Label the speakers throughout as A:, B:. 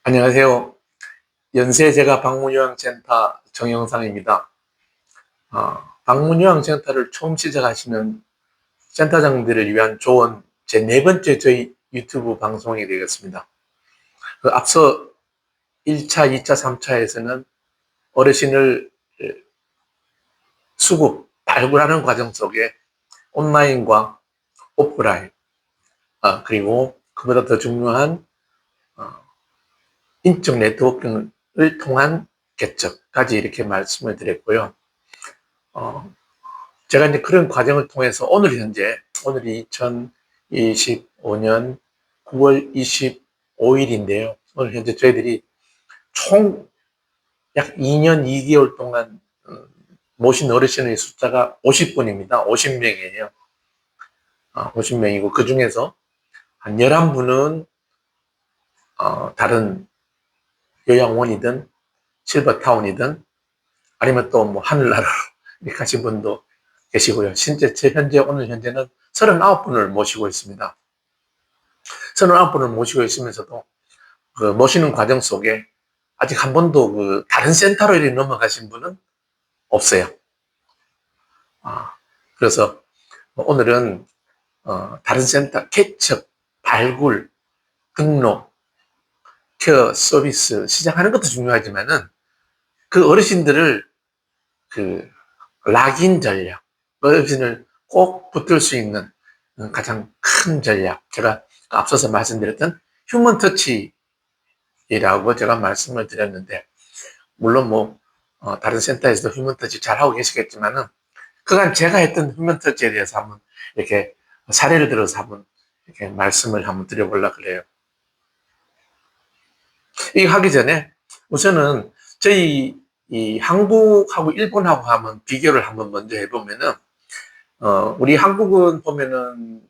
A: 안녕하세요. 연세제가 방문요양센터 정영상입니다. 방문요양센터를 처음 시작하시는 센터장들을 위한 조언 제 네 번째 저희 유튜브 방송이 되겠습니다. 앞서 1차, 2차, 3차에서는 어르신을 수급, 발굴하는 과정 속에 온라인과 오프라인, 그리고 그보다 더 중요한 어, 인적 네트워킹을 통한 개척까지 이렇게 말씀을 드렸고요. 어, 제가 이제 그런 과정을 통해서 오늘이 2025년 9월 25일인데요. 오늘 현재 저희들이 총 약 2년 2개월 동안 모신 어르신의 숫자가 50분입니다. 50명이에요. 50명이고 그 중에서 한 11분은 다른 요양원이든 실버타운이든 아니면 또 뭐 하늘나라로 이렇게 가신 분도 계시고요. 오늘 현재는 39분을 모시고 있습니다. 39분을 모시고 있으면서도 그 모시는 과정 속에 아직 한 번도 그 다른 센터로 이렇게 넘어가신 분은 없어요. 아, 그래서 오늘은 다른 센터 개척, 발굴, 등록, 케어 서비스 시작하는 것도 중요하지만은 그 어르신들을 그 락인 전략, 어르신을 꼭 붙들 수 있는 가장 큰 전략, 제가 앞서서 말씀드렸던 휴먼 터치라고 제가 말씀을 드렸는데, 물론 뭐 다른 센터에서도 휴먼 터치 잘 하고 계시겠지만은 그간 제가 했던 휴먼 터치에 대해서 한번 이렇게 사례를 들어서 한번 이렇게 말씀을 한번 드려보려고 그래요. 이거 하기 전에 우선은 저희 이 한국하고 일본하고 한번 비교를 한번 먼저 해보면은 우리 한국은 보면은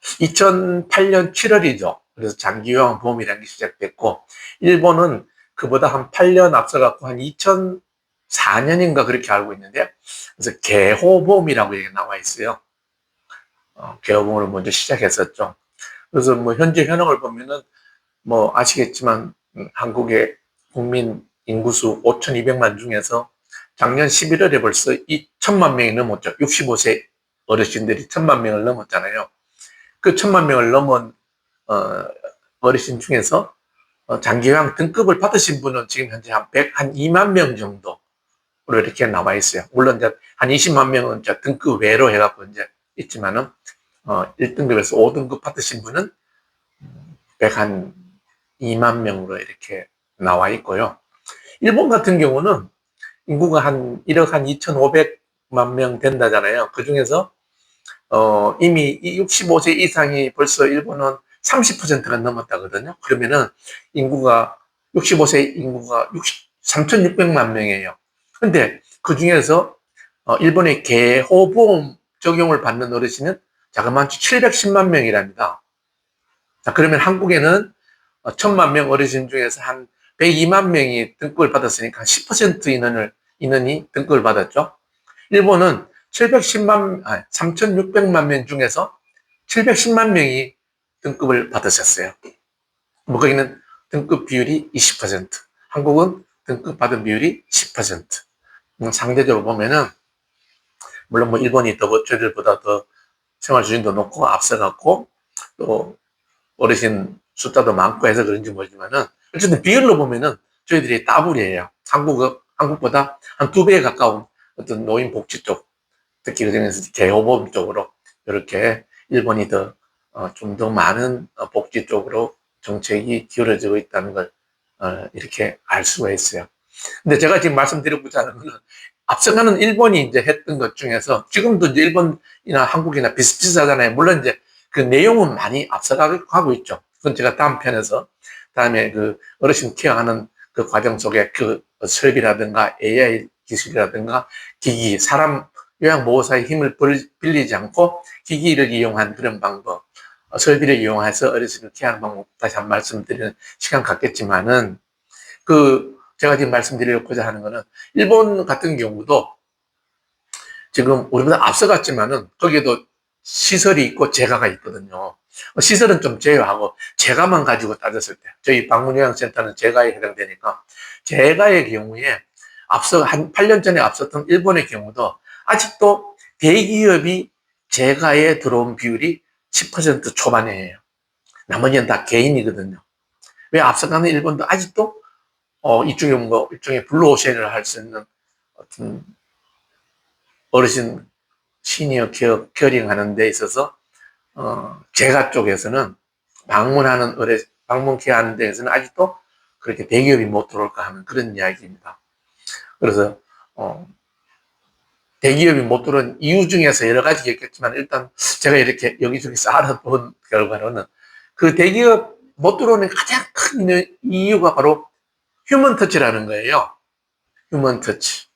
A: 2008년 7월이죠. 그래서 장기요양 보험이라는 게 시작됐고, 일본은 그보다 한 8년 앞서갖고 한 2004년인가 그렇게 알고 있는데, 그래서 개호보험이라고 얘기 나와 있어요. 개호보험을 먼저 시작했었죠. 그래서 뭐 현재 현황을 보면은 뭐 아시겠지만 한국의 국민 인구수 5,200만 중에서 작년 11월에 벌써 2천만 명이 넘었죠. 65세 어르신들이 1천만 명을 넘었잖아요. 그 1천만 명을 넘은 어, 어르신 중에서 장기요양 등급을 받으신 분은 지금 현재 한 2만 명 정도로 이렇게 나와 있어요. 물론 이제 한 20만 명은 이제 등급 외로 해갖고 이제 있지만은 1등급에서 5등급 받으신 분은 100한 2만 명으로 이렇게 나와 있고요. 일본 같은 경우는 인구가 한 1억 한 2,500만 명 된다잖아요. 그 중에서 이미 65세 이상이 벌써 일본은 30%가 넘었다거든요. 그러면은 인구가 65세 인구가 3,600만 명이에요. 근데 그 중에서 일본의 개호보험 적용을 받는 어르신은 자그마치 710만 명이랍니다. 자, 그러면 한국에는 1,000만 명 어르신 중에서 한 102만 명이 등급을 받았으니까 10% 인원이 등급을 받았죠. 일본은 3,600만 명 중에서 710만 명이 등급을 받으셨어요. 뭐 거기는 등급 비율이 20%, 한국은 등급 받은 비율이 10%. 상대적으로 보면은 물론 뭐 일본이 더 저희들보다 더 생활 수준도 높고 앞서갔고 또 어르신 숫자도 많고 해서 그런지 모르지만은 어쨌든 비율로 보면은 저희들이 따블이에요. 한국보다 한 2배에 가까운 어떤 노인복지 쪽, 특히 그중에서 개호보험 쪽으로 이렇게 일본이 좀 더 많은 복지 쪽으로 정책이 기울어지고 있다는 걸 이렇게 알 수가 있어요. 근데 제가 지금 말씀드리고자 하는 거는 앞서가는 일본이 이제 했던 것 중에서 지금도 이제 일본이나 한국이나 비슷비슷하잖아요. 물론 이제 그 내용은 많이 앞서가고 있죠. 그건 제가 다음 편에서 다음에 그 어르신 케어하는 그 과정 속에 그 설비라든가 AI 기술이라든가 기기, 사람 요양보호사의 힘을 빌리지 않고 기기를 이용한 그런 방법, 설비를 이용해서 어르신을 케어하는 방법 다시 한 번 말씀드리는 시간 갖겠지만은 제가 지금 말씀드리고자 하는 거는 일본 같은 경우도 지금 우리보다 앞서갔지만은 거기에도 시설이 있고 재가가 있거든요. 시설은 좀 제외하고 재가만 가지고 따졌을 때 저희 방문요양센터는 재가에 해당되니까 재가의 경우에 앞서 한 8년 전에 앞섰던 일본의 경우도 아직도 대기업이 재가에 들어온 비율이 10% 초반이에요. 나머지는 다 개인이거든요. 왜 앞서가는 일본도 아직도 일종의 블루오션을 할 수 있는 어떤 어르신 시니어 케어링 하는 데 있어서 재가 쪽에서는 방문 케어 하는 데에서는 아직도 그렇게 대기업이 못 들어올까 하는 그런 이야기입니다. 그래서 대기업이 못 들어온 이유 중에서 여러 가지가 있겠지만 일단 제가 이렇게 여기저기서 알아본 결과로는 그 대기업 못 들어오는 가장 큰 이유가 바로 휴먼 터치라는 거예요. 휴먼 터치.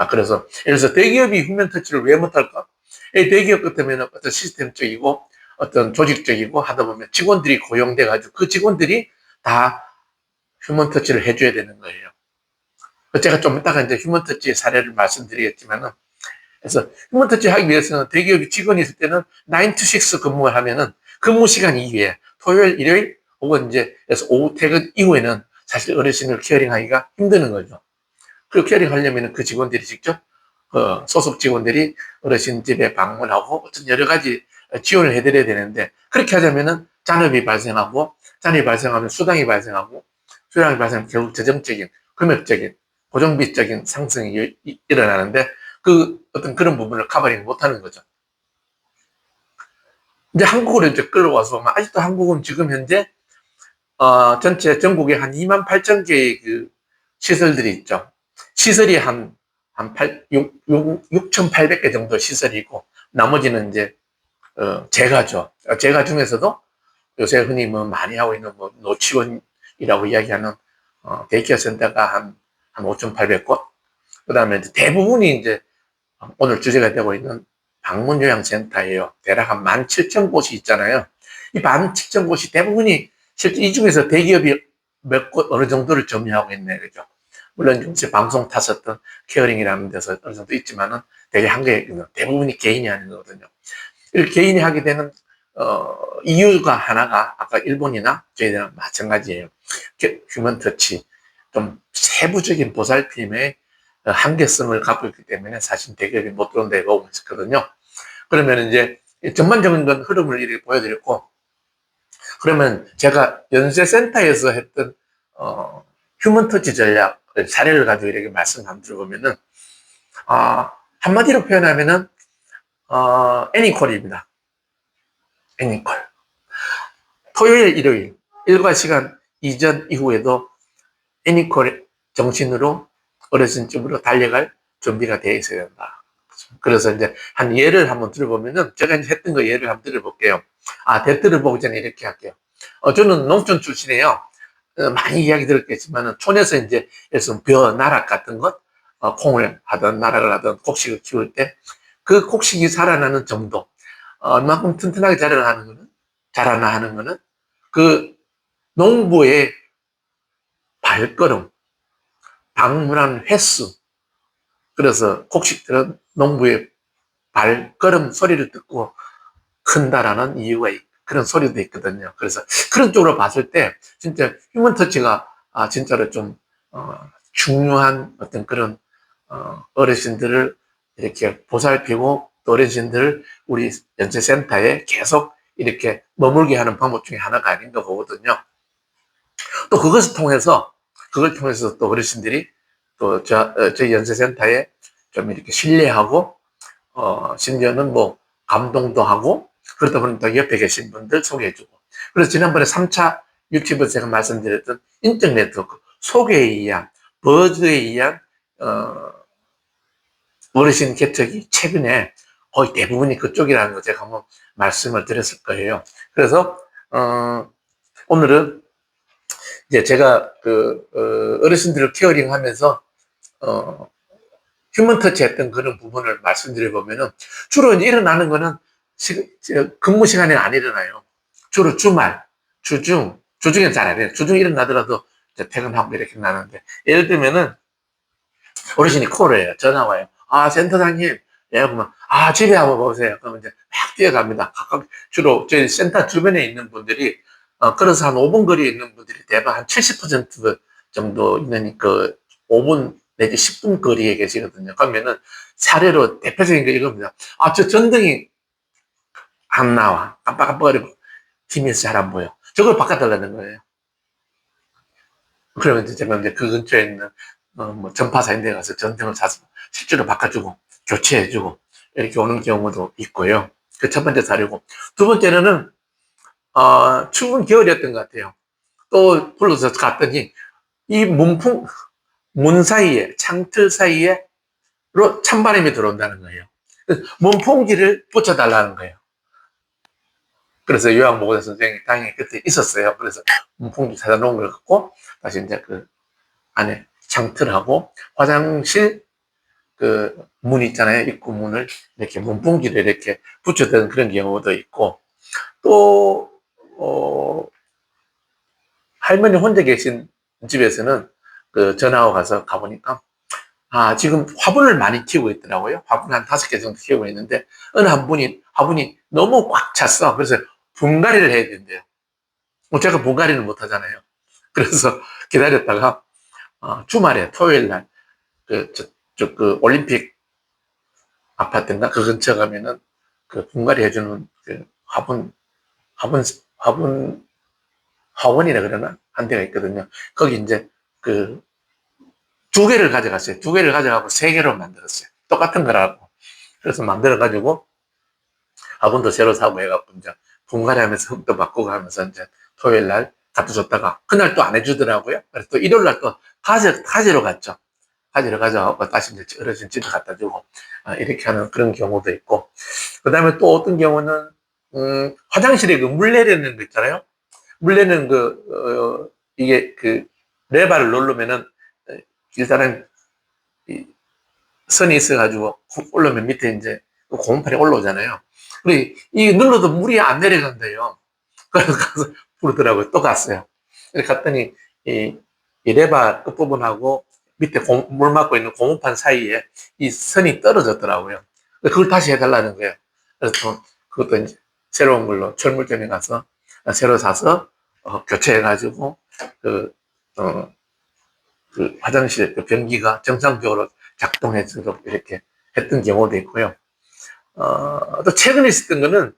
A: 그래서 예를 들어서 대기업이 휴먼 터치를 왜 못할까? 대기업 같으면 어떤 시스템적이고 어떤 조직적이고 하다 보면 직원들이 고용돼 가지고 그 직원들이 다 휴먼 터치를 해줘야 되는 거예요. 제가 좀 이따가 이제 휴먼 터치의 사례를 말씀드리겠지만은, 그래서 휴먼 터치 하기 위해서는 대기업이 직원이 있을 때는 9 to 6 근무를 하면은 근무 시간 이후에 토요일, 일요일 혹은 이제 그래서 오후 퇴근 이후에는 사실 어르신을 케어링하기가 힘드는 거죠. 그 케어링 하려면 그 직원들이 직접 소속 직원들이 어르신 집에 방문하고 어떤 여러 가지 지원을 해드려야 되는데 그렇게 하자면은 잔업이 발생하고 잔업이 발생하면 수당이 발생하고 수당이 발생하면 결국 재정적인 금액적인 고정비적인 상승이 일어나는데 그 어떤 그런 부분을 커버링 못하는 거죠. 이제 한국으로 이제 끌어와서 보면 아직도 한국은 지금 현재 전체 전국에 한 2만 8천 개의 그 시설들이 있죠. 시설이 한 6,800개 정도 시설이 있고, 나머지는 이제, 재가죠. 재가 중에서도 요새 흔히 뭐 많이 하고 있는 뭐 노치원이라고 이야기하는, 데이케어 센터가 한 5,800곳. 그 다음에 이제 대부분이 이제 오늘 주제가 되고 있는 방문요양센터예요. 대략 한 17,000곳이 있잖아요. 이 17,000곳이 대부분이 실제 이 중에서 대기업이 몇 곳 어느 정도를 점유하고 있네, 그죠? 물론 요새 방송 탔었던 케어링이라는 데서 어느 정도 있지만은 되게 한계 대부분이 개인이 하는 거거든요. 개인이 하게 되는 이유가 하나가 아까 일본이나 저희들은 마찬가지예요. 휴먼 터치, 좀 세부적인 보살핌의 한계성을 갖고 있기 때문에 사실 대기업이 못 들어온 데가 오고 있었거든요. 그러면 이제 전반적인 건 흐름을 이렇게 보여드렸고, 그러면 제가 연세센터에서 했던 휴먼 터치 전략 사례를 가지고 이렇게 말씀 한번 들어보면은 한마디로 표현하면은 애니콜입니다. 애니콜. 토요일, 일요일 일과 시간 이전 이후에도 애니콜 정신으로 어르신 집으로 달려갈 준비가 되어 있어야 된다. 그래서 이제 한 예를 한번 들어보면은 제가 이제 했던 거 예를 한번 들어볼게요. 대트를 보기 전에 이렇게 할게요. 저는 농촌 출신이에요. 많이 이야기 들었겠지만은 촌에서 이제 예를 벼 나락 같은 것, 콩을 하든 나락을 하든 곡식을 키울 때 그 곡식이 자라나는 정도, 얼마큼 튼튼하게 자라나 하는 거는 그 농부의 발걸음, 방문한 횟수, 그래서 곡식들은 농부의 발걸음 소리를 듣고 큰다라는 이유가 그런 소리도 있거든요. 그래서 그런 쪽으로 봤을 때 진짜 휴먼 터치가 진짜로 좀 중요한 어떤 그런 어르신들을 이렇게 보살피고 또 어르신들을 우리 연세센터에 계속 이렇게 머물게 하는 방법 중에 하나가 아닌가 보거든요. 또 그걸 통해서 또 어르신들이 또 저희 연세센터에 좀 이렇게 신뢰하고 심지어는 뭐 감동도 하고 그러다 보니까 옆에 계신 분들 소개해주고. 그래서 지난번에 3차 유튜브에서 제가 말씀드렸던 인적 네트워크, 소개에 의한, 버즈에 의한, 어르신 개척이 최근에 거의 대부분이 그쪽이라는 거 제가 한번 말씀을 드렸을 거예요. 그래서, 오늘은 이제 제가 어르신들을 케어링 하면서, 휴먼 터치 했던 그런 부분을 말씀드려보면은 주로 이제 일어나는 거는 근무 시간에는 안 일어나요. 주로 주말, 주중엔 잘 안 해요. 주중 일어나더라도 퇴근하고 이렇게 나는데, 예를 들면은 어르신이 콜을 해요. 전화 와요. 센터장님. 예, 그러면, 집에 한번 오세요. 그러면 이제 막 뛰어갑니다. 각각 주로 저희 센터 주변에 있는 분들이, 걸어서 한 5분 거리에 있는 분들이 대부분 한 70% 정도 있는 5분 내지 10분 거리에 계시거든요. 그러면은 사례로 대표적인 게 이겁니다. 저 전등이 안 나와. 깜빡깜빡거리고 TV에서 잘 안 보여. 저걸 바꿔달라는 거예요. 그러면 이제 제가 이제 그 근처에 있는 뭐 전파사 인데 가서 전등을 사서 실제로 바꿔주고 교체해주고 이렇게 오는 경우도 있고요. 그 첫 번째 사례고, 두 번째는 추운 겨울이었던 것 같아요. 또 불러서 갔더니 이 문 사이에, 창틀 사이에 찬바람이 들어온다는 거예요. 문풍지를 붙여달라는 거예요. 그래서 요양보건사 선생님이 당연히 그때 있었어요. 그래서 문풍지 사다 놓은 걸 갖고 다시 이제 그 안에 창틀하고 화장실 문 있잖아요. 입구 문을 이렇게 문풍지를 이렇게 붙여둔 그런 경우도 있고, 또, 할머니 혼자 계신 집에서는 전화하고 가서 가보니까, 지금 화분을 많이 키우고 있더라고요. 화분 한 5개 정도 키우고 있는데, 어느 한 분이 화분이 너무 꽉 찼어. 그래서 분갈이를 해야 된대요. 제가 분갈이는 못 하잖아요. 그래서 기다렸다가, 주말에, 토요일 날, 올림픽 아파트인가? 그 근처 가면은, 분갈이 해주는, 화분, 화분, 화원이라 그러나? 한 데가 있거든요. 거기 이제, 그, 2개를 가져갔어요. 2개를 가져가고 3개로 만들었어요. 똑같은 거라고. 그래서 만들어가지고, 화분도 새로 사고 해갖고, 이제, 분갈이 하면서 흙도 바꾸고 하면서, 이제, 토요일 날 갖다 줬다가, 그날 또 안 해주더라고요. 그래서 또 일요일 날 또 가지러 갔죠. 가지러 가져가고, 다시 이제 어르신 집에 갖다 주고, 이렇게 하는 그런 경우도 있고, 그 다음에 또 어떤 경우는, 화장실에 물 내리는 거 있잖아요. 물 내리는 이게 레바를 누르면은, 일단은, 선이 있어가지고, 훅 올라오면 밑에 이제, 고무판이 올라오잖아요. 우리, 이 눌러도 물이 안 내려간대요. 그래서 가서 부르더라고요. 또 갔어요. 갔더니, 이, 이 레바 끝부분하고 밑에 물 막고 있는 고무판 사이에 이 선이 떨어졌더라고요. 그걸 다시 해달라는 거예요. 그래서 또 그것도 이제 새로운 걸로 철물점에 가서 새로 사서 교체해가지고 그, 어, 화장실 변기가 정상적으로 작동해주도록 이렇게 했던 경우도 있고요. 또 최근에 있었던 거는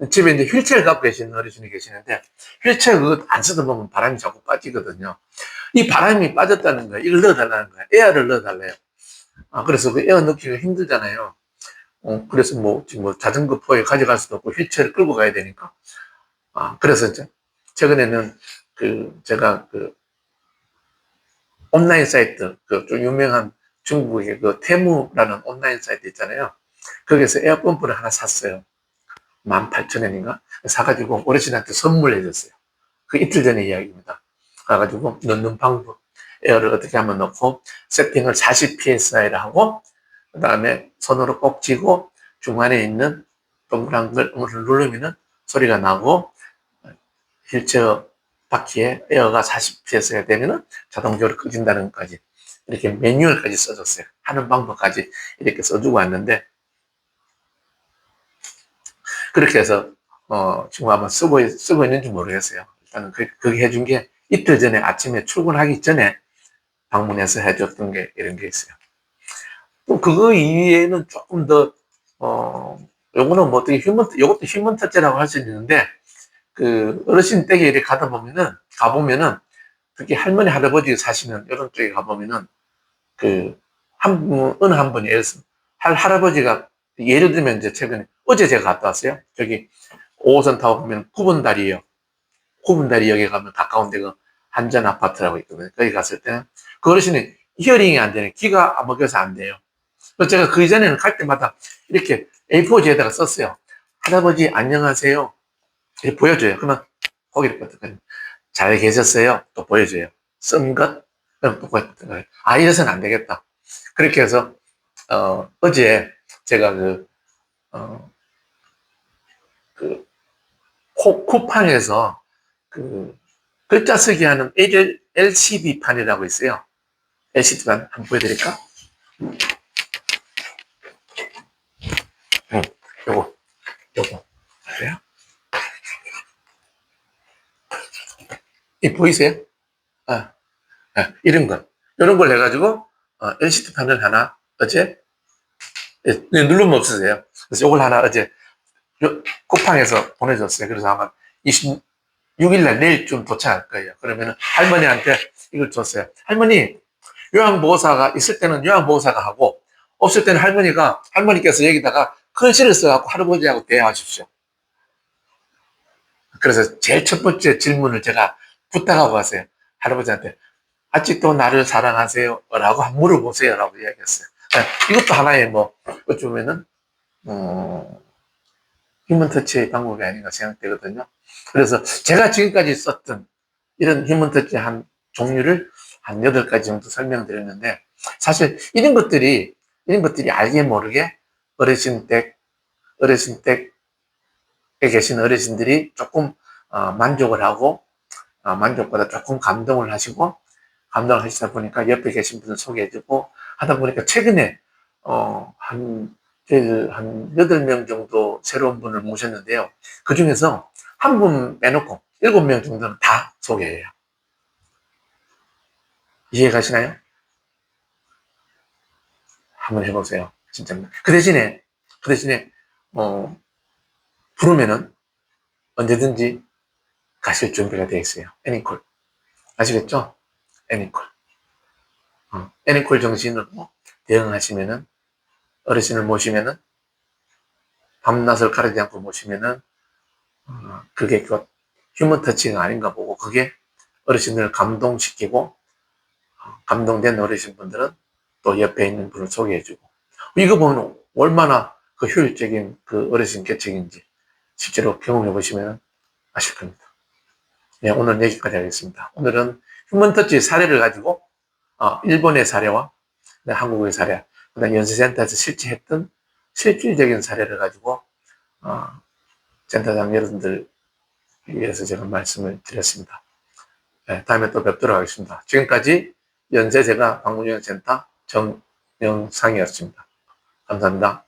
A: 집에 이제 휠체어를 갖고 계시는 어르신이 계시는데 휠체어 그거 안 쓰다 보면 바람이 자꾸 빠지거든요. 이 바람이 빠졌다는 거예요. 이걸 넣어달라는 거예요. 에어를 넣어달래요. 그래서 그 에어 넣기가 힘들잖아요. 그래서 지금 자전거 포에 가져갈 수도 없고 휠체어를 끌고 가야 되니까. 그래서 이제 최근에는 제가 온라인 사이트, 좀 유명한 중국의 테무라는 온라인 사이트 있잖아요. 거기서 에어펌프를 하나 샀어요. 18,000원인가? 사가지고 어르신한테 선물해 줬어요. 그 이틀 전의 이야기입니다. 가가지고 넣는 방법, 에어를 어떻게 하면 넣고, 세팅을 40psi를 하고, 그 다음에 손으로 꼭 쥐고, 중간에 있는 동그란 걸 누르면은 소리가 나고, 휠체어 바퀴에 에어가 40psi가 되면은 자동적으로 꺼진다는 것까지, 이렇게 매뉴얼까지 써줬어요. 하는 방법까지 이렇게 써주고 왔는데, 그렇게 해서 지금 아마 쓰고 있는지 모르겠어요. 일단은 그게 해준 게 이틀 전에 아침에 출근하기 전에 방문해서 해줬던 게 이런 게 있어요. 또 그거 이외에는 조금 더 요거는 뭐 어떻게 요것도 휴먼 터치라고 할 수 있는데, 어르신 댁에 이렇게 가보면은 특히 할머니 할아버지 사시는 이런 쪽에 가보면은 어느 한 분이 예를 들어서 할아버지가 예를 들면 이제 최근에 어제 제가 갔다 왔어요. 저기 5호선 타고 가면 구분다리역, 구분다리역에 가면 가까운 데가 한전 아파트라고 있거든요. 거기 갔을 때는 그 어르신이 히어링이 안 되네. 귀가 먹여서 안 돼요. 그래서 제가 그 이전에는 갈 때마다 이렇게 A4지에다가 썼어요. 할아버지 안녕하세요. 이렇게 보여줘요. 그러면 거기를 끄덕거려요. 잘 계셨어요. 또 보여줘요. 쓴 것? 그럼 또 보여줘요. 이래서는 안 되겠다. 그렇게 해서 어제 제가 어, 그 쿠팡에서 글자 쓰기 하는 LCD 판이라고 있어요. LCD 판 한번 보여드릴까? 이 보이세요? 아, 이런 걸 해가지고, LCD 판을 하나, 어제, 누르면 없으세요. 그래서 이걸 하나 어제, 쿠팡에서 보내줬어요. 그래서 아마 26일 날 내일쯤 도착할 거예요. 그러면 할머니한테 이걸 줬어요. 할머니, 요양보호사가 있을 때는 요양보호사가 하고, 없을 때는 할머니께서 여기다가 글씨를 써갖고 할아버지하고 대화하십시오. 그래서 제일 첫 번째 질문을 제가 부탁하고 왔어요. 할아버지한테. 아직도 나를 사랑하세요? 라고 물어보세요. 라고 이야기했어요. 이것도 하나의 어쩌면은, 휴먼 터치의 방법이 아닌가 생각되거든요. 그래서 제가 지금까지 썼던 이런 휴먼 터치 한 종류를 한 8가지 정도 설명드렸는데, 사실 이런 것들이 알게 모르게 어르신 댁에 계신 어르신들이 조금 만족을 하고, 만족보다 조금 감동을 하시다 보니까 옆에 계신 분을 소개해주고 하다 보니까 최근에, 저희들 한 8명 정도 새로운 분을 모셨는데요. 그 중에서 한 분 빼놓고 7명 정도는 다 소개해요. 이해 가시나요? 한번 해보세요. 진짜. 그 대신에, 부르면은 언제든지 가실 준비가 되어 있어요. 애니콜. 아시겠죠? 애니콜. 애니콜 정신으로 대응하시면은, 어르신을 모시면은, 밤낮을 가리지 않고 모시면은, 그게 그 휴먼 터치가 아닌가 보고, 그게 어르신을 감동시키고, 감동된 어르신분들은 또 옆에 있는 분을 소개해주고, 이거 보면 얼마나 그 효율적인 그 어르신 개척인지 실제로 경험해 보시면 아실 겁니다. 네, 오늘 여기까지 하겠습니다. 오늘은 휴먼 터치 사례를 가지고, 일본의 사례와 한국의 사례, 그다음 연세센터에서 실제 했던 실질적인 사례를 가지고, 어, 센터장 여러분들 위해서 제가 말씀을 드렸습니다. 네, 다음에 또 뵙도록 하겠습니다. 지금까지 연세제가 방문요양센터 정명상이었습니다. 감사합니다.